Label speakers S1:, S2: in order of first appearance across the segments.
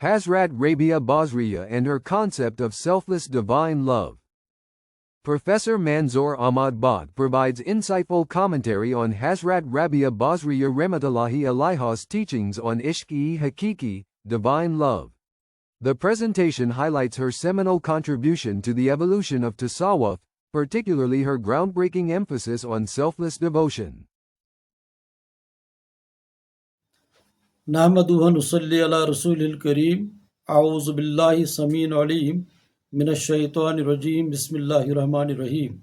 S1: Hazrat Rabi'ah Basriya and her concept of selfless divine love. Professor Manzoor Ahmad Bad provides insightful commentary on Hazrat Rabi'ah Basriya Rahmatullahi Alaiha's teachings on Ishq-e-Hakiki, divine love. The presentation highlights her seminal contribution to the evolution of Tasawwuf, particularly her groundbreaking emphasis on selfless devotion.
S2: नहमदुहु व नुसल्ली अला रसूलिल करीम अऊज़ु बिल्लाहि समीन अलीम मिनश शैतानिर रजीम बिस्मिल्लाहिर रहमानिर रहीम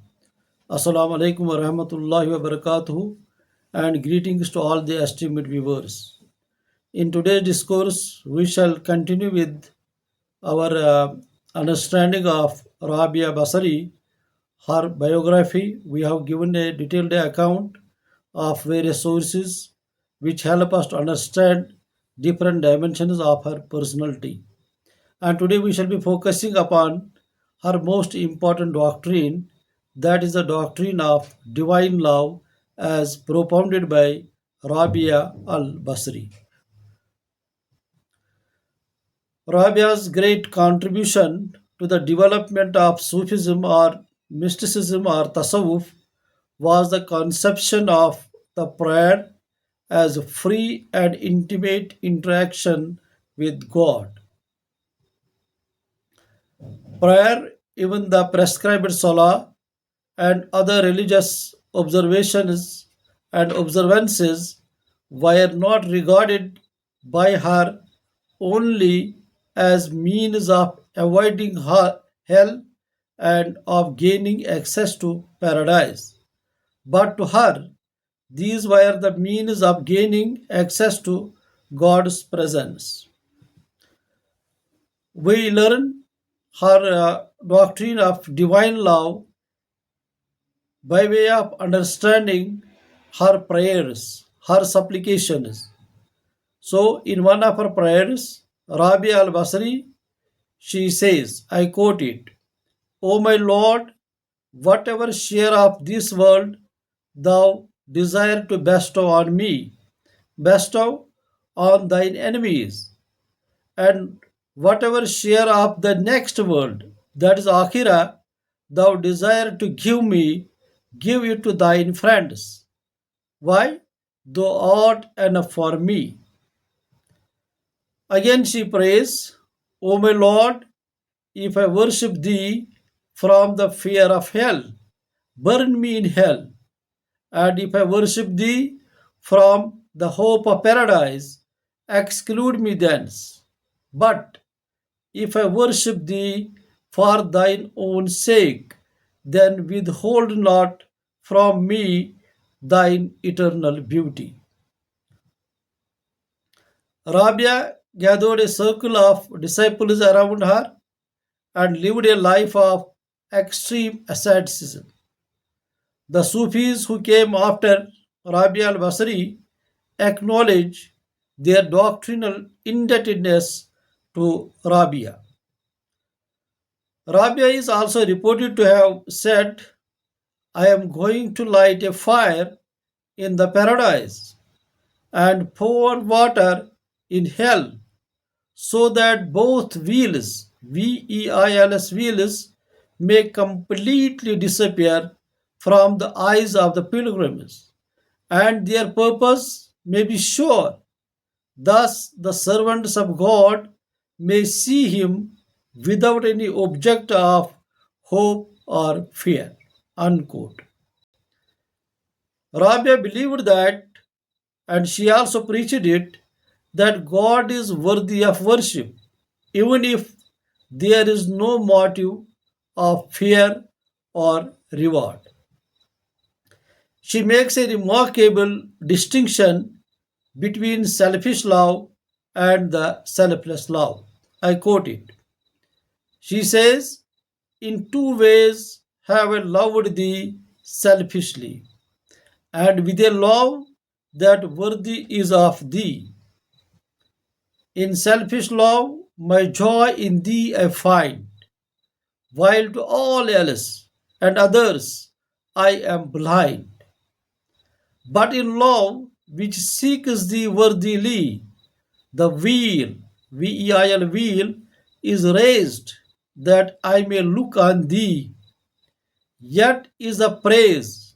S2: Assalamu alaikum wa rahmatullahi wa barakatuhu and greetings to all the esteemed viewers. In today's discourse, we shall continue with our understanding of Rabi'ah Basri, her biography. We have given a detailed account of various sources which help us to understand different dimensions of her personality. And today we shall be focusing upon her most important doctrine, that is the doctrine of divine love as propounded by Rabi'ah Al-Basri. Rabi'ah's great contribution to the development of Sufism or mysticism or Tasawwuf was the conception of the prayer as a free and intimate interaction with God. Prayer, even the prescribed salah and other religious observations and observances, were not regarded by her only as means of avoiding hell and of gaining access to paradise, but to her these were the means of gaining access to God's presence. We learn her doctrine of divine love by way of understanding her prayers, her supplications. So, in one of her prayers, Rabi al-Basri, she says, I quote it, O my Lord, whatever share of this world thou desire to bestow on me, bestow on thine enemies, and whatever share of the next world, that is Akhirah, thou desire to give me, give it to thine friends. Why? Thou art enough for me. Again she prays, O my Lord, if I worship thee from the fear of hell, burn me in hell. And if I worship thee from the hope of paradise, exclude me thence. But if I worship thee for thine own sake, then withhold not from me thine eternal beauty. Rabia gathered a circle of disciples around her and lived a life of extreme asceticism. The Sufis who came after Rabi al-Basri acknowledge their doctrinal indebtedness to Rabi'ah. Rabi'ah is also reported to have said, I am going to light a fire in the paradise and pour water in hell, so that both wheels, V-E-I-L-S wheels, may completely disappear from the eyes of the pilgrims, and their purpose may be sure. Thus the servants of God may see him without any object of hope or fear. Unquote. Rabia believed that, and she also preached it, that God is worthy of worship, even if there is no motive of fear or reward. She makes a remarkable distinction between selfish love and the selfless love. I quote it. She says, in two ways have I loved thee selfishly, and with a love that worthy is of thee. In selfish love, my joy in thee I find, while to all else and others I am blind. But in love which seeks thee worthily, the weal, veil, veil, is raised that I may look on thee. Yet is a praise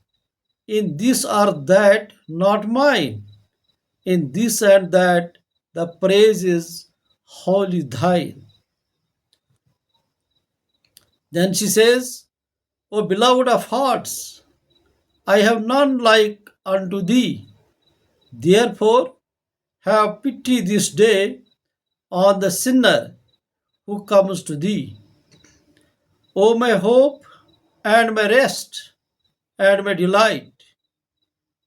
S2: in this or that not mine. In this and that the praise is wholly thine. Then she says, O beloved of hearts, I have none like unto thee. Therefore, have pity this day on the sinner who comes to thee. O my hope and my rest and my delight,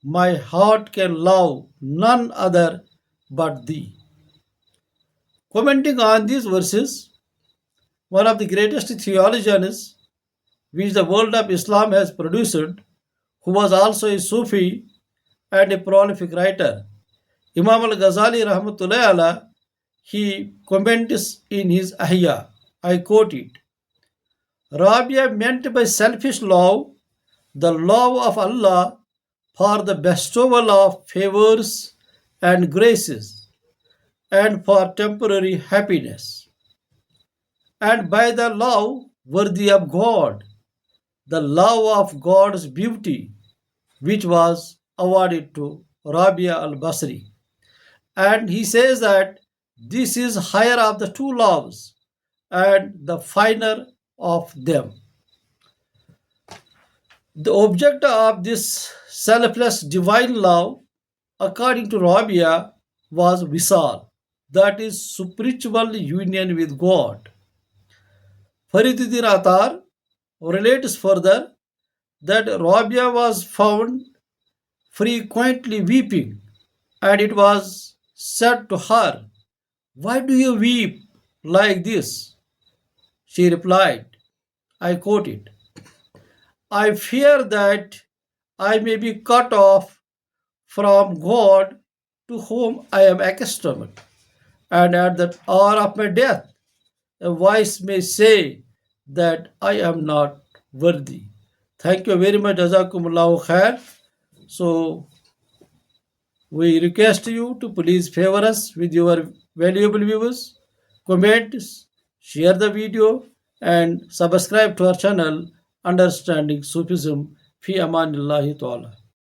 S2: my heart can love none other but thee. Commenting on these verses, one of the greatest theologians which the world of Islam has produced, who was also a Sufi and a prolific writer, Imam al-Ghazali rahmatullahi alayh, he comments in his Ahya, I quote it, Rabi'ah meant by selfish love the love of Allah for the bestowal of favors and graces and for temporary happiness, and by the love worthy of God, the love of God's beauty, which was awarded to Rabi'ah al-Basri. And he says that this is higher of the two loves and the finer of them. The object of this selfless divine love, according to Rabi'ah, was Visal, that is spiritual union with God. Fariduddin Attar relates further that Rabi'ah was found frequently weeping, and it was said to her, Why do you weep like this? She replied, I quote it, I fear that I may be cut off from God to whom I am accustomed, and at the hour of my death, a voice may say that I am not worthy. Thank you very much. Jazakumullahu khair. So, we request you to please favor us with your valuable views, comments, share the video, and subscribe to our channel Understanding Sufism. Fi amanillahi ta'ala.